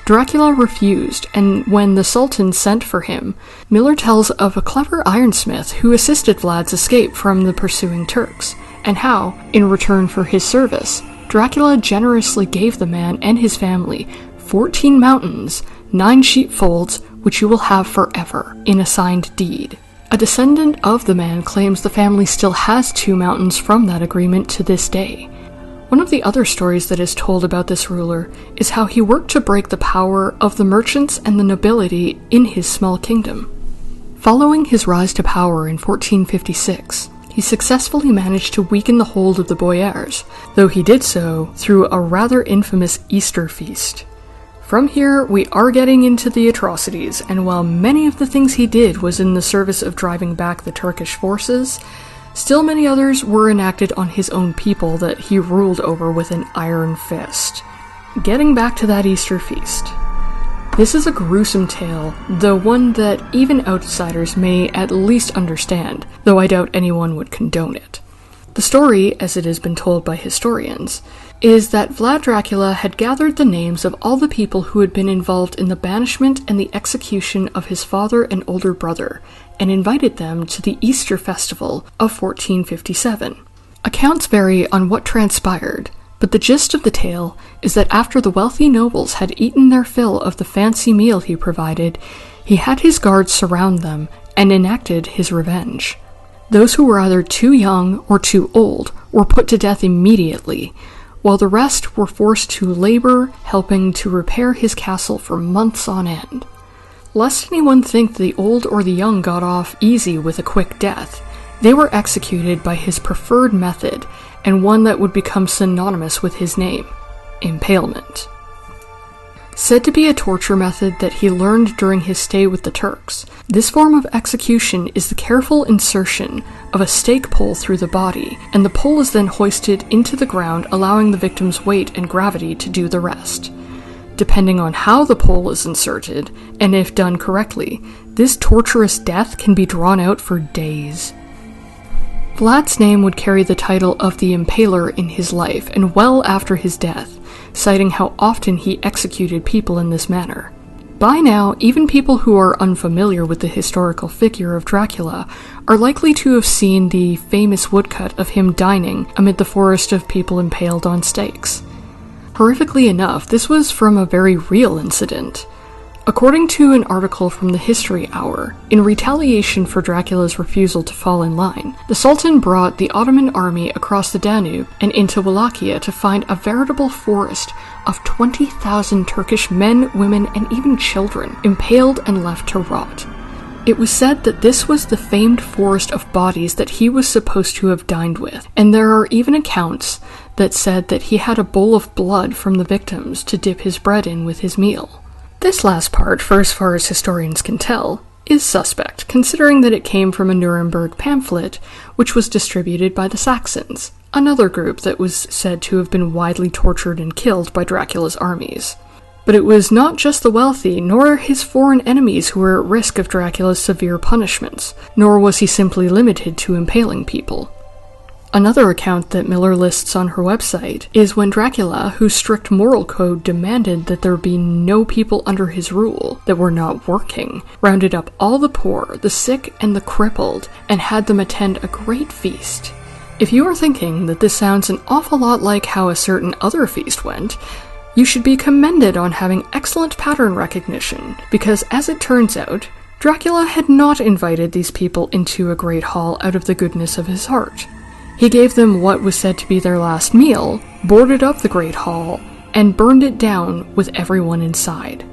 Dracula refused, and when the Sultan sent for him, Miller tells of a clever ironsmith who assisted Vlad's escape from the pursuing Turks, and how, in return for his service, Dracula generously gave the man and his family 14 mountains, 9 sheepfolds, which you will have forever, in a signed deed. A descendant of the man claims the family still has 2 mountains from that agreement to this day. One of the other stories that is told about this ruler is how he worked to break the power of the merchants and the nobility in his small kingdom. Following his rise to power in 1456, he successfully managed to weaken the hold of the boyars, though he did so through a rather infamous Easter feast. From here, we are getting into the atrocities, and while many of the things he did was in the service of driving back the Turkish forces, still many others were enacted on his own people that he ruled over with an iron fist. Getting back to that Easter feast. This is a gruesome tale, though one that even outsiders may at least understand, though I doubt anyone would condone it. The story, as it has been told by historians, is that Vlad Dracula had gathered the names of all the people who had been involved in the banishment and the execution of his father and older brother, and invited them to the Easter festival of 1457. Accounts vary on what transpired, but the gist of the tale is that after the wealthy nobles had eaten their fill of the fancy meal he provided, he had his guards surround them and enacted his revenge. Those who were either too young or too old were put to death immediately, while the rest were forced to labor helping to repair his castle for months on end. Lest anyone think the old or the young got off easy with a quick death, they were executed by his preferred method, and one that would become synonymous with his name, impalement. Said to be a torture method that he learned during his stay with the Turks, this form of execution is the careful insertion of a stake pole through the body, and the pole is then hoisted into the ground, allowing the victim's weight and gravity to do the rest. Depending on how the pole is inserted, and if done correctly, this torturous death can be drawn out for days. Vlad's name would carry the title of the Impaler in his life and well after his death, citing how often he executed people in this manner. By now, even people who are unfamiliar with the historical figure of Dracula are likely to have seen the famous woodcut of him dining amid the forest of people impaled on stakes. Horrifically enough, this was from a very real incident. According to an article from the History Hour, in retaliation for Dracula's refusal to fall in line, the Sultan brought the Ottoman army across the Danube and into Wallachia to find a veritable forest of 20,000 Turkish men, women, and even children impaled and left to rot. It was said that this was the famed forest of bodies that he was supposed to have dined with, and there are even accounts that said that he had a bowl of blood from the victims to dip his bread in with his meal. This last part, for as far as historians can tell, is suspect, considering that it came from a Nuremberg pamphlet, which was distributed by the Saxons, another group that was said to have been widely tortured and killed by Dracula's armies. But it was not just the wealthy, nor his foreign enemies who were at risk of Dracula's severe punishments, nor was he simply limited to impaling people. Another account that Miller lists on her website is when Dracula, whose strict moral code demanded that there be no people under his rule that were not working, rounded up all the poor, the sick, and the crippled, and had them attend a great feast. If you are thinking that this sounds an awful lot like how a certain other feast went, you should be commended on having excellent pattern recognition, because as it turns out, Dracula had not invited these people into a great hall out of the goodness of his heart. He gave them what was said to be their last meal, boarded up the Great Hall, and burned it down with everyone inside.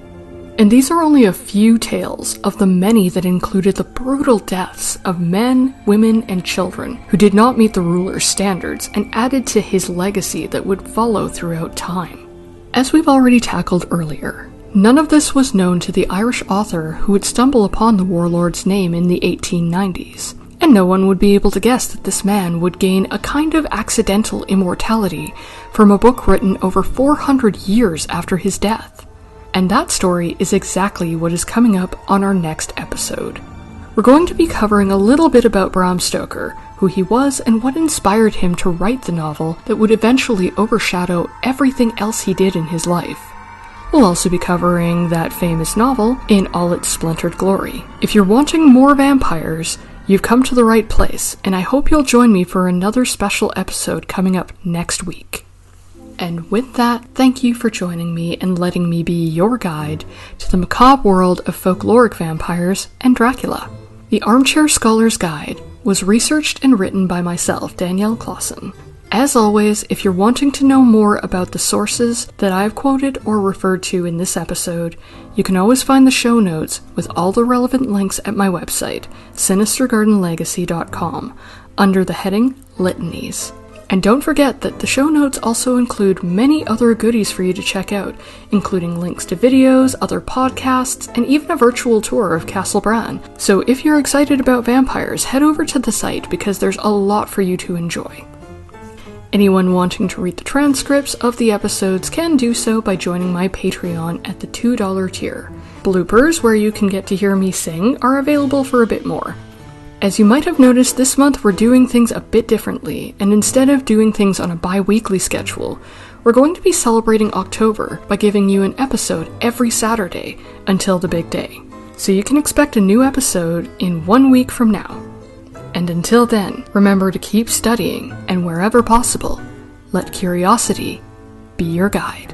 And these are only a few tales of the many that included the brutal deaths of men, women, and children who did not meet the ruler's standards and added to his legacy that would follow throughout time. As we've already tackled earlier, none of this was known to the Irish author who would stumble upon the warlord's name in the 1890s, and no one would be able to guess that this man would gain a kind of accidental immortality from a book written over 400 years after his death. And that story is exactly what is coming up on our next episode. We're going to be covering a little bit about Bram Stoker, who he was and what inspired him to write the novel that would eventually overshadow everything else he did in his life. We'll also be covering that famous novel in all its splintered glory. If you're wanting more vampires, you've come to the right place, and I hope you'll join me for another special episode coming up next week. And with that, thank you for joining me and letting me be your guide to the macabre world of folkloric vampires and Dracula. The Armchair Scholar's Guide was researched and written by myself, Danielle Clausen. As always, if you're wanting to know more about the sources that I've quoted or referred to in this episode, you can always find the show notes with all the relevant links at my website, sinistergardenlegacy.com, under the heading Litanies. And don't forget that the show notes also include many other goodies for you to check out, including links to videos, other podcasts, and even a virtual tour of Castle Bran. So if you're excited about vampires, head over to the site because there's a lot for you to enjoy. Anyone wanting to read the transcripts of the episodes can do so by joining my Patreon at the $2 tier. Bloopers, where you can get to hear me sing, are available for a bit more. As you might have noticed, this month we're doing things a bit differently, and instead of doing things on a bi-weekly schedule, we're going to be celebrating October by giving you an episode every Saturday until the big day. So you can expect a new episode in 1 week from now. And until then, remember to keep studying, and wherever possible, let curiosity be your guide.